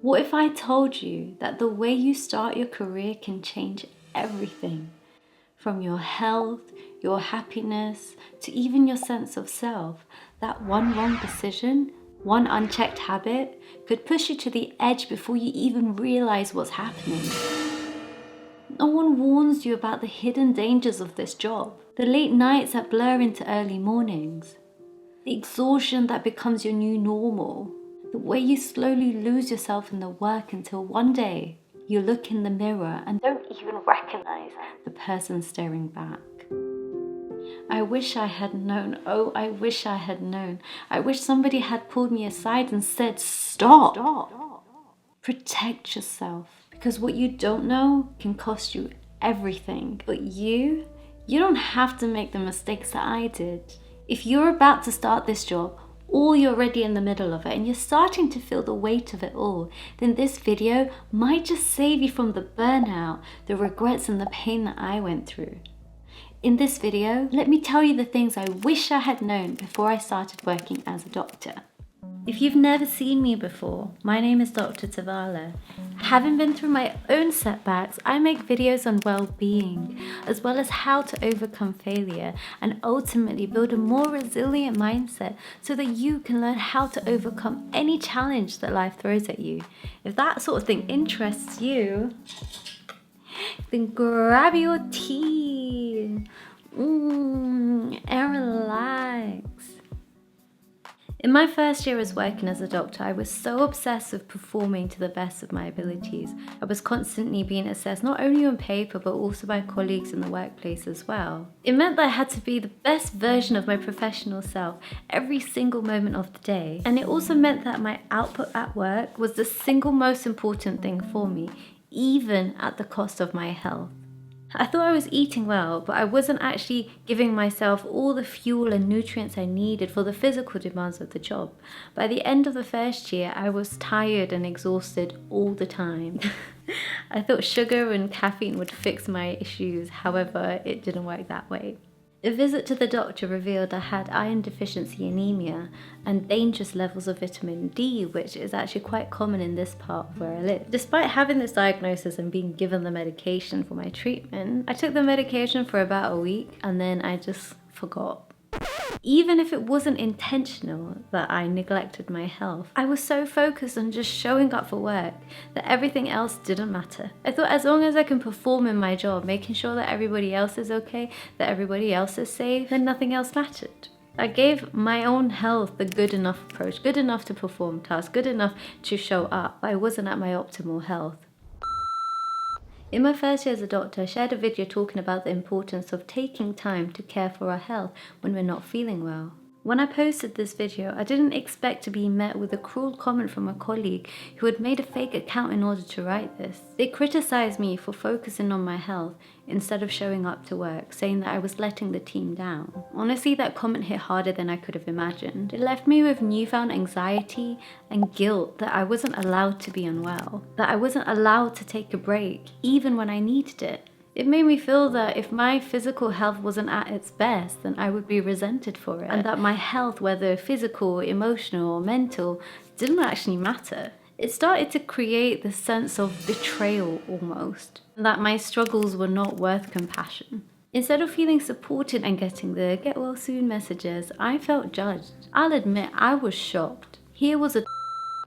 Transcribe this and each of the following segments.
What if I told you that the way you start your career can change everything? From your health, your happiness, to even your sense of self. That one wrong decision, one unchecked habit, could push you to the edge before you even realize what's happening. No one warns you about the hidden dangers of this job. The late nights that blur into early mornings. The exhaustion that becomes your new normal. The way you slowly lose yourself in the work until one day you look in the mirror and don't even recognize the person staring back. I wish I had known. Oh, I wish I had known. I wish somebody had pulled me aside and said, stop. Protect yourself. Because what you don't know can cost you everything. But you don't have to make the mistakes that I did. If you're about to start this job, or you're already in the middle of it and you're starting to feel the weight of it all, then this video might just save you from the burnout, the regrets and the pain that I went through. In this video, let me tell you the things I wish I had known before I started working as a doctor. If you've never seen me before, my name is Dr. Tavalla. Having been through my own setbacks, I make videos on well-being, as well as how to overcome failure and ultimately build a more resilient mindset so that you can learn how to overcome any challenge that life throws at you. If that sort of thing interests you, then grab your tea and relax. In my first year as working as a doctor, I was so obsessed with performing to the best of my abilities. I was constantly being assessed not only on paper but also by colleagues in the workplace as well. It meant that I had to be the best version of my professional self every single moment of the day. And it also meant that my output at work was the single most important thing for me, even at the cost of my health. I thought I was eating well, but I wasn't actually giving myself all the fuel and nutrients I needed for the physical demands of the job. By the end of the first year, I was tired and exhausted all the time. I thought sugar and caffeine would fix my issues, however, it didn't work that way. A visit to the doctor revealed I had iron deficiency anemia and dangerous levels of vitamin D, which is actually quite common in this part of where I live. Despite having this diagnosis and being given the medication for my treatment, I took the medication for about a week and then I just forgot. Even if it wasn't intentional that I neglected my health, I was so focused on just showing up for work that everything else didn't matter. I thought as long as I can perform in my job, making sure that everybody else is okay, that everybody else is safe, then nothing else mattered. I gave my own health the good enough approach, good enough to perform tasks, good enough to show up, but I wasn't at my optimal health. In my first year as a doctor, I shared a video talking about the importance of taking time to care for our health when we're not feeling well. When I posted this video, I didn't expect to be met with a cruel comment from a colleague who had made a fake account in order to write this. They criticized me for focusing on my health instead of showing up to work, saying that I was letting the team down. Honestly, that comment hit harder than I could have imagined. It left me with newfound anxiety and guilt that I wasn't allowed to be unwell, that I wasn't allowed to take a break, even when I needed it. It made me feel that if my physical health wasn't at its best, then I would be resented for it, and that my health, whether physical, emotional, or mental, didn't actually matter. It started to create this sense of betrayal almost, that my struggles were not worth compassion. Instead of feeling supported and getting the get well soon messages, I felt judged. I'll admit I was shocked. Here was a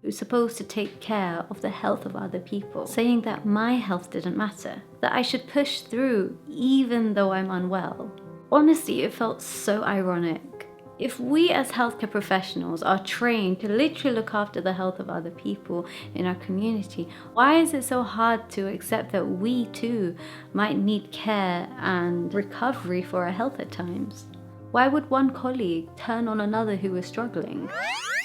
who's supposed to take care of the health of other people, saying that my health didn't matter, that I should push through even though I'm unwell. Honestly, it felt so ironic. If we as healthcare professionals are trained to literally look after the health of other people in our community, why is it so hard to accept that we too might need care and recovery for our health at times? Why would one colleague turn on another who was struggling?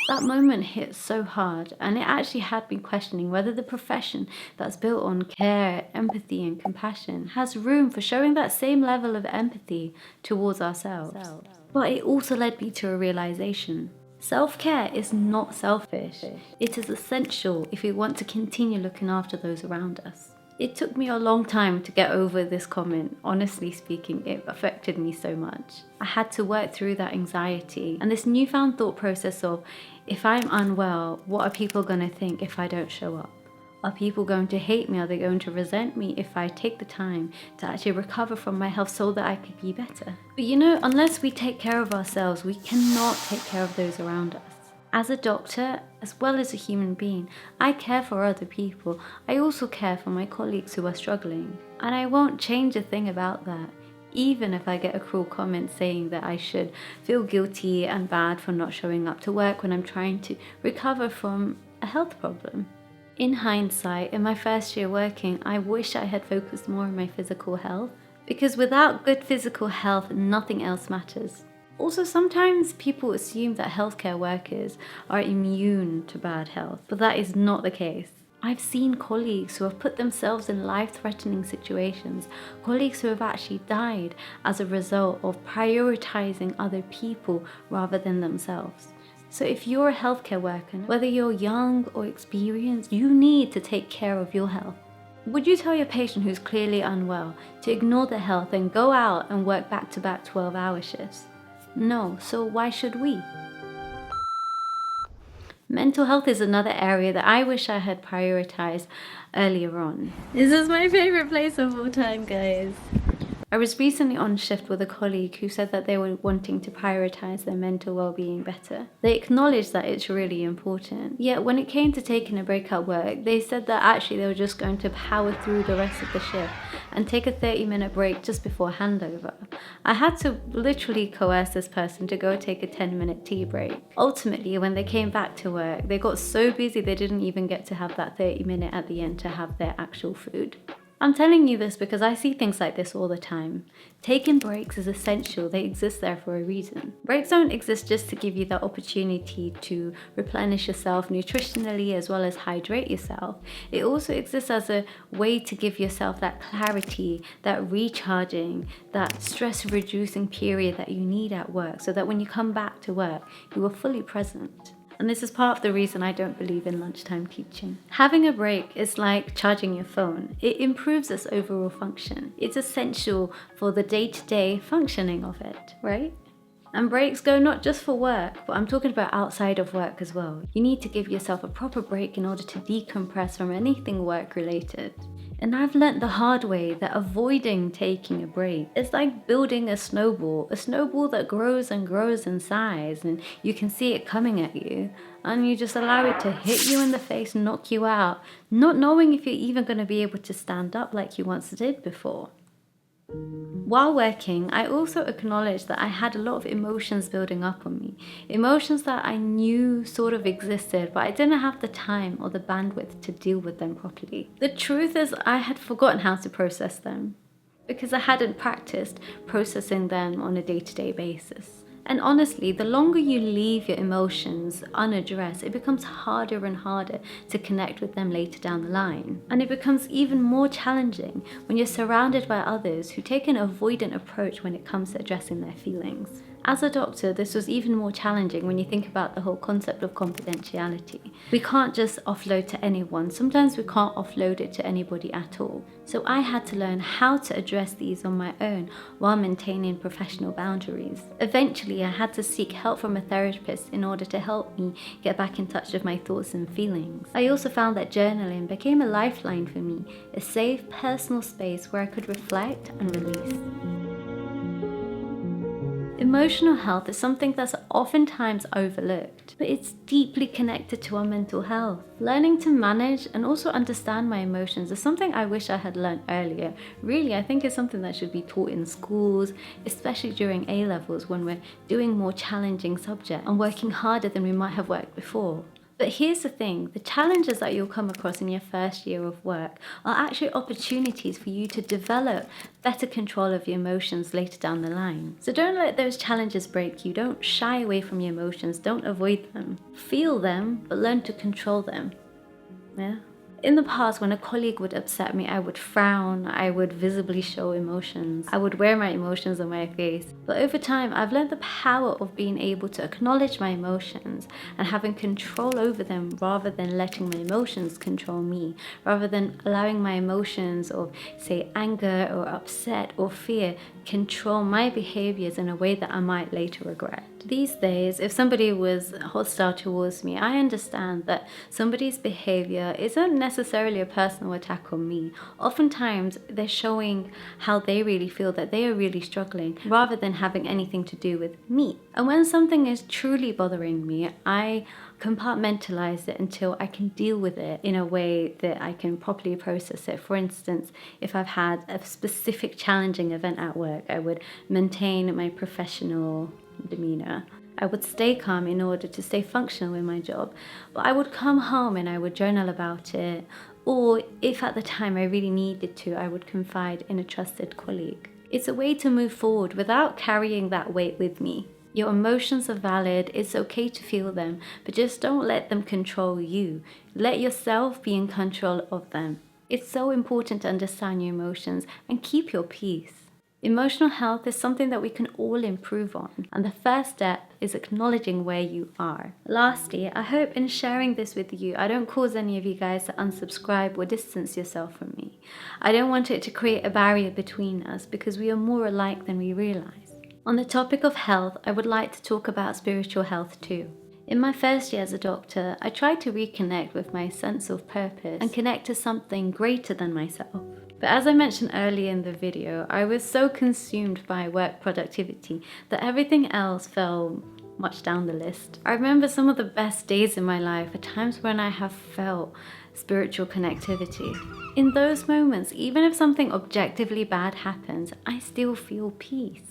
That moment hit so hard, and it actually had me questioning whether the profession that's built on care, empathy and compassion has room for showing that same level of empathy towards ourselves. But it also led me to a realization. Self-care is not selfish. It is essential if we want to continue looking after those around us. It took me a long time to get over this comment. Honestly speaking, it affected me so much. I had to work through that anxiety and this newfound thought process of, If I'm unwell, what are people going to think if I don't show up? Are people going to hate me? Are they going to resent me if I take the time to actually recover from my health so that I could be better? But you know, unless we take care of ourselves, we cannot take care of those around us. As a doctor, as well as a human being, I care for other people. I also care for my colleagues who are struggling. And I won't change a thing about that, even if I get a cruel comment saying that I should feel guilty and bad for not showing up to work when I'm trying to recover from a health problem. In hindsight, in my first year working, I wish I had focused more on my physical health, because without good physical health, nothing else matters. Also, sometimes people assume that healthcare workers are immune to bad health, but that is not the case. I've seen colleagues who have put themselves in life-threatening situations, colleagues who have actually died as a result of prioritizing other people rather than themselves. So if you're a healthcare worker, whether you're young or experienced, you need to take care of your health. Would you tell your patient who's clearly unwell to ignore their health and go out and work back-to-back 12-hour shifts? No, so why should we? Mental health is another area that I wish I had prioritized earlier on. This is my favorite place of all time, guys. I was recently on shift with a colleague who said that they were wanting to prioritize their mental well-being better. They acknowledged that it's really important. Yet when it came to taking a break at work, they said that actually they were just going to power through the rest of the shift and take a 30-minute break just before handover. I had to literally coerce this person to go take a 10-minute tea break. Ultimately, when they came back to work, they got so busy they didn't even get to have that 30-minute at the end to have their actual food. I'm telling you this because I see things like this all the time. Taking breaks is essential. They exist there for a reason. Breaks don't exist just to give you the opportunity to replenish yourself nutritionally as well as hydrate yourself. It also exists as a way to give yourself that clarity, that recharging, that stress reducing period that you need at work so that when you come back to work, you are fully present. And this is part of the reason I don't believe in lunchtime teaching. Having a break is like charging your phone. It improves its overall function. It's essential for the day-to-day functioning of it, right? And breaks go not just for work, but I'm talking about outside of work as well. You need to give yourself a proper break in order to decompress from anything work-related. And I've learnt the hard way that avoiding taking a break is like building a snowball that grows and grows in size, and you can see it coming at you, and you just allow it to hit you in the face, knock you out, not knowing if you're even going to be able to stand up like you once did before. While working, I also acknowledged that I had a lot of emotions building up on me. Emotions that I knew sort of existed, but I didn't have the time or the bandwidth to deal with them properly. The truth is, I had forgotten how to process them because I hadn't practiced processing them on a day-to-day basis. And honestly, the longer you leave your emotions unaddressed, it becomes harder and harder to connect with them later down the line. And it becomes even more challenging when you're surrounded by others who take an avoidant approach when it comes to addressing their feelings. As a doctor, this was even more challenging when you think about the whole concept of confidentiality. We can't just offload to anyone. Sometimes we can't offload it to anybody at all. So I had to learn how to address these on my own while maintaining professional boundaries. Eventually, I had to seek help from a therapist in order to help me get back in touch with my thoughts and feelings. I also found that journaling became a lifeline for me, a safe personal space where I could reflect and release. Emotional health is something that's oftentimes overlooked, but it's deeply connected to our mental health. Learning to manage and also understand my emotions is something I wish I had learned earlier. Really, I think it's something that should be taught in schools, especially during A-levels when we're doing more challenging subjects and working harder than we might have worked before. But here's the thing, the challenges that you'll come across in your first year of work are actually opportunities for you to develop better control of your emotions later down the line. So don't let those challenges break you. Don't shy away from your emotions. Don't avoid them. Feel them, but learn to control them. Yeah? In the past, when a colleague would upset me, I would frown, I would visibly show emotions, I would wear my emotions on my face. But over time, I've learned the power of being able to acknowledge my emotions and having control over them rather than letting my emotions control me, rather than allowing my emotions of, say, anger or upset or fear control my behaviors in a way that I might later regret. These days, if somebody was hostile towards me, I understand that somebody's behavior isn't necessarily a personal attack on me. Oftentimes, they're showing how they really feel, that they are really struggling, rather than having anything to do with me. And when something is truly bothering me, I compartmentalize it until I can deal with it in a way that I can properly process it. For instance, if I've had a specific challenging event at work, I would maintain my professional demeanor. I would stay calm in order to stay functional in my job, but I would come home and I would journal about it, or if at the time I really needed to, I would confide in a trusted colleague. It's a way to move forward without carrying that weight with me. Your emotions are valid, it's okay to feel them, but just don't let them control you. Let yourself be in control of them. It's so important to understand your emotions and keep your peace. Emotional health is something that we can all improve on, and the first step is acknowledging where you are. Lastly, I hope in sharing this with you, I don't cause any of you guys to unsubscribe or distance yourself from me. I don't want it to create a barrier between us because we are more alike than we realize. On the topic of health, I would like to talk about spiritual health too. In my first year as a doctor, I tried to reconnect with my sense of purpose and connect to something greater than myself. But as I mentioned earlier in the video, I was so consumed by work productivity that everything else fell much down the list. I remember some of the best days in my life are times when I have felt spiritual connectivity. In those moments, even if something objectively bad happens, I still feel peace.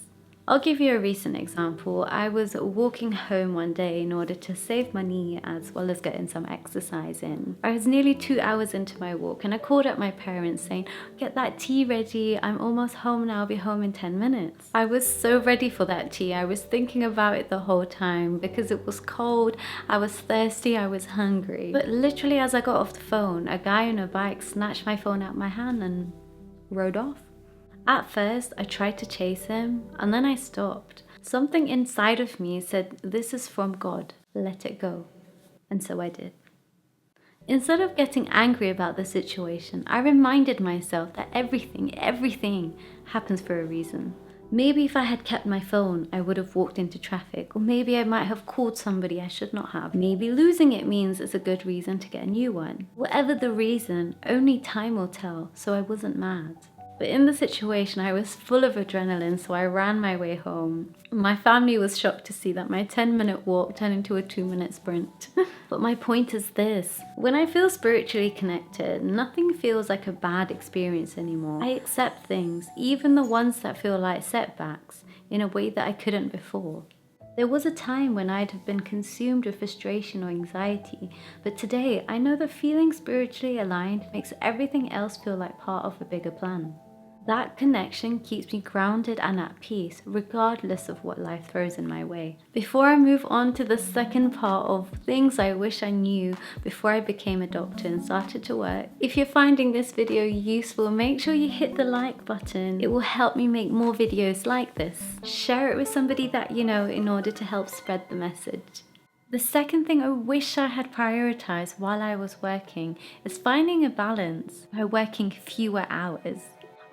I'll give you a recent example. I was walking home one day in order to save money as well as getting some exercise in. I was nearly 2 hours into my walk and I called up my parents saying, "Get that tea ready, I'm almost home now, I'll be home in 10 minutes. I was so ready for that tea. I was thinking about it the whole time because it was cold, I was thirsty, I was hungry. But literally as I got off the phone, a guy on a bike snatched my phone out my hand and rode off. At first, I tried to chase him, and then I stopped. Something inside of me said, "This is from God, let it go." And so I did. Instead of getting angry about the situation, I reminded myself that everything happens for a reason. Maybe if I had kept my phone, I would have walked into traffic, or maybe I might have called somebody I should not have. Maybe losing it means it's a good reason to get a new one. Whatever the reason, only time will tell, so I wasn't mad. But in the situation, I was full of adrenaline, so I ran my way home. My family was shocked to see that my 10-minute walk turned into a 2-minute sprint. But my point is this: when I feel spiritually connected, nothing feels like a bad experience anymore. I accept things, even the ones that feel like setbacks, in a way that I couldn't before. There was a time when I'd have been consumed with frustration or anxiety, but today I know that feeling spiritually aligned makes everything else feel like part of a bigger plan. That connection keeps me grounded and at peace, regardless of what life throws in my way. Before I move on to the second part of things I wish I knew before I became a doctor and started to work, if you're finding this video useful, make sure you hit the like button. It will help me make more videos like this. Share it with somebody that you know in order to help spread the message. The second thing I wish I had prioritized while I was working is finding a balance by working fewer hours.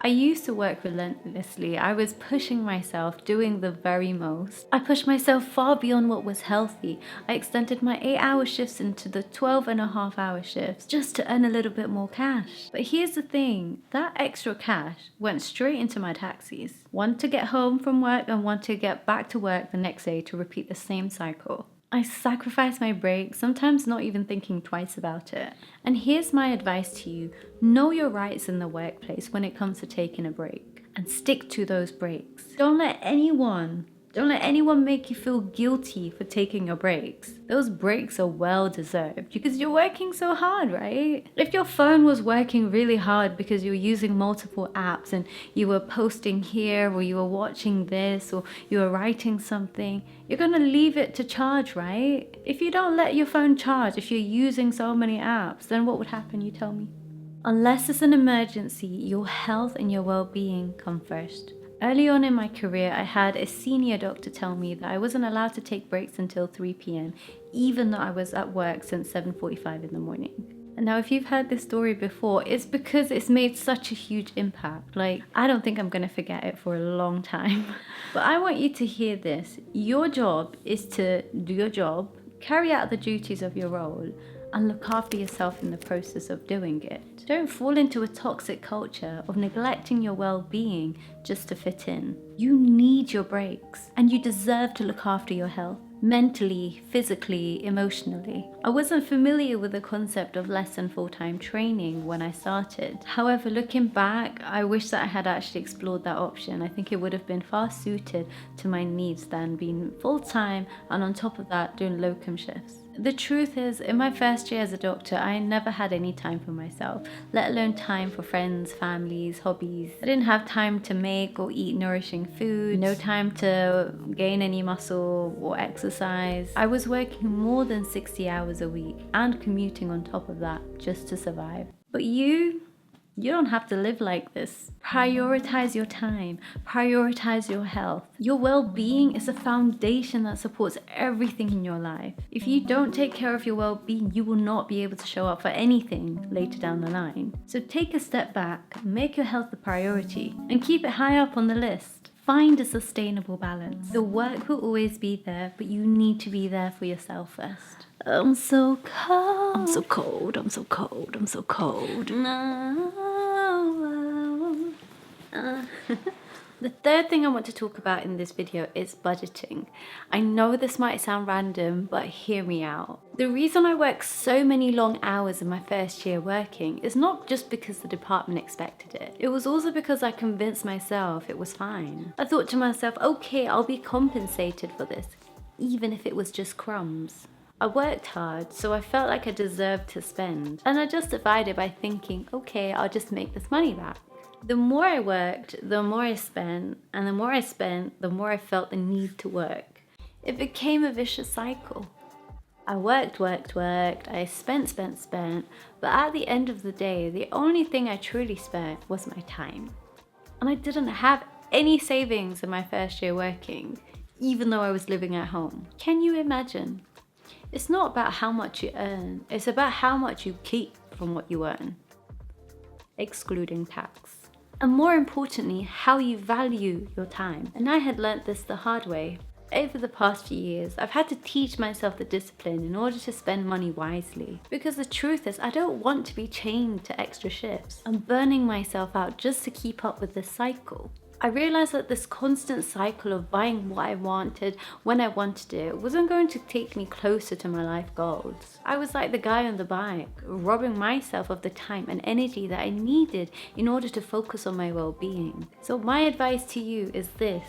I used to work relentlessly. I was pushing myself, doing the very most. I pushed myself far beyond what was healthy. I extended my 8-hour shifts into the 12.5-hour shifts just to earn a little bit more cash. But here's the thing, that extra cash went straight into my taxis. One to get home from work and one to get back to work the next day to repeat the same cycle. I sacrificed my breaks, sometimes not even thinking twice about it. And here's my advice to you: know your rights in the workplace when it comes to taking a break, and stick to those breaks. Don't let anyone make you feel guilty for taking your breaks. Those breaks are well deserved because you're working so hard, right? If your phone was working really hard because you're using multiple apps and you were posting here, or you were watching this, or you were writing something, you're gonna leave it to charge, right? If you don't let your phone charge, if you're using so many apps, then what would happen, you tell me? Unless it's an emergency, your health and your well-being come first. Early on in my career, I had a senior doctor tell me that I wasn't allowed to take breaks until 3 p.m, even though I was at work since 7:45 in the morning. Now, if you've heard this story before, it's because it's made such a huge impact. Like, I don't think I'm going to forget it for a long time. But I want you to hear this. Your job is to do your job, carry out the duties of your role, and look after yourself in the process of doing it. Don't fall into a toxic culture of neglecting your well-being just to fit in. You need your breaks, and you deserve to look after your health. Mentally, physically, emotionally. I wasn't familiar with the concept of less than full-time training when I started. However, looking back, I wish that I had actually explored that option. I think it would have been far suited to my needs than being full-time and on top of that doing locum shifts. The truth is, in my first year as a doctor, I never had any time for myself, let alone time for friends, families, hobbies. I didn't have time to make or eat nourishing food, no time to gain any muscle or exercise. I was working more than 60 hours a week and commuting on top of that just to survive. But you don't have to live like this. Prioritize your time. Prioritize your health. Your well-being is a foundation that supports everything in your life. If you don't take care of your well-being, you will not be able to show up for anything later down the line. So take a step back, make your health a priority, and keep it high up on the list. Find a sustainable balance. The work will always be there, but you need to be there for yourself first. I'm so cold. I'm so cold. I'm so cold. I'm so cold. No. The third thing I want to talk about in this video is budgeting. I know this might sound random, but hear me out. The reason I worked so many long hours in my first year working is not just because the department expected it. It was also because I convinced myself it was fine. I thought to myself, okay, I'll be compensated for this, even if it was just crumbs. I worked hard, so I felt like I deserved to spend. And I justified it by thinking, okay, I'll just make this money back. The more I worked, the more I spent, and the more I spent, the more I felt the need to work. It became a vicious cycle. I worked, I spent, but at the end of the day, the only thing I truly spent was my time. And I didn't have any savings in my first year working, even though I was living at home. Can you imagine? It's not about how much you earn, it's about how much you keep from what you earn, excluding tax. And more importantly, how you value your time. And I had learnt this the hard way. Over the past few years, I've had to teach myself the discipline in order to spend money wisely. Because the truth is, I don't want to be chained to extra shifts. I'm burning myself out just to keep up with this cycle. I realized that this constant cycle of buying what I wanted when I wanted it wasn't going to take me closer to my life goals. I was like the guy on the bike, robbing myself of the time and energy that I needed in order to focus on my well-being. So my advice to you is this.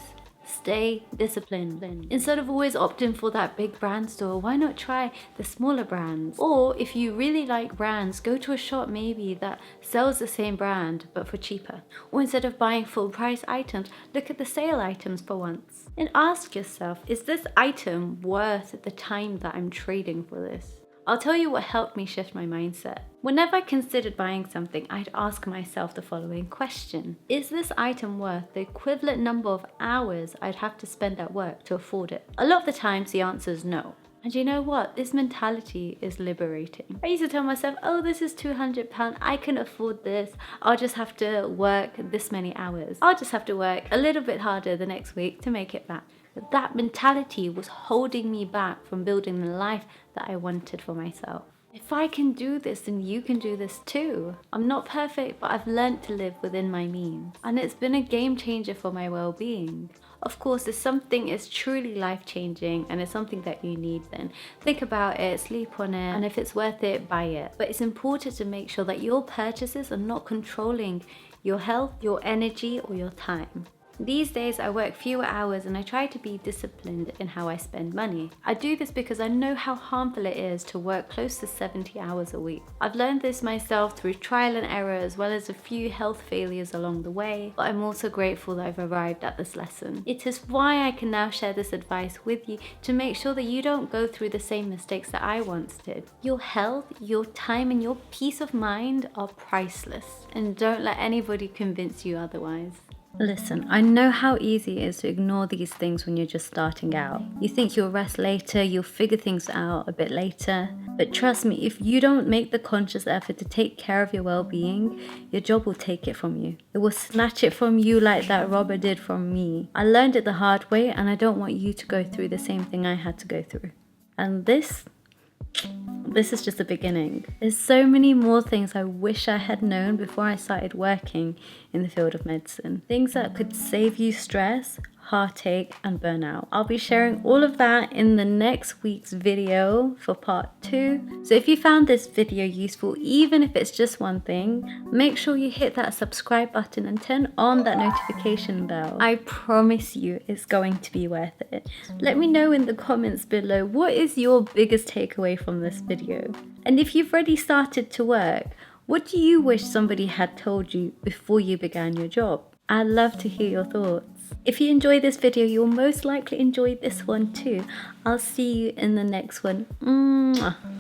Stay disciplined. Instead of always opting for that big brand store, why not try the smaller brands? Or if you really like brands, go to a shop maybe that sells the same brand but for cheaper. Or instead of buying full price items, look at the sale items for once. And ask yourself, is this item worth the time that I'm trading for this? I'll tell you what helped me shift my mindset. Whenever I considered buying something, I'd ask myself the following question. Is this item worth the equivalent number of hours I'd have to spend at work to afford it? A lot of the times the answer is no. And you know what? This mentality is liberating. I used to tell myself, oh, this is £200, I can afford this. I'll just have to work this many hours. I'll just have to work a little bit harder the next week to make it back. But that mentality was holding me back from building the life that I wanted for myself. If I can do this, then you can do this too. I'm not perfect, but I've learned to live within my means. And it's been a game changer for my well-being. Of course, if something is truly life-changing and it's something that you need, then think about it, sleep on it, and if it's worth it, buy it. But it's important to make sure that your purchases are not controlling your health, your energy, or your time. These days I work fewer hours and I try to be disciplined in how I spend money. I do this because I know how harmful it is to work close to 70 hours a week. I've learned this myself through trial and error as well as a few health failures along the way, but I'm also grateful that I've arrived at this lesson. It is why I can now share this advice with you to make sure that you don't go through the same mistakes that I once did. Your health, your time and your peace of mind are priceless, and don't let anybody convince you otherwise. Listen, I know how easy it is to ignore these things when you're just starting out. You think you'll rest later, you'll figure things out a bit later. But trust me, if you don't make the conscious effort to take care of your well-being, your job will take it from you. It will snatch it from you like that robber did from me. I learned it the hard way, and I don't want you to go through the same thing I had to go through. And this is just the beginning. There's so many more things I wish I had known before I started working in the field of medicine. Things that could save you stress, heartache, and burnout. I'll be sharing all of that in the next week's video for part 2. So if you found this video useful, even if it's just one thing, make sure you hit that subscribe button and turn on that notification bell. I promise you it's going to be worth it. Let me know in the comments below, what is your biggest takeaway from this video? And if you've already started to work, what do you wish somebody had told you before you began your job? I'd love to hear your thoughts. If you enjoyed this video, you'll most likely enjoy this one too. I'll see you in the next one. Mwah.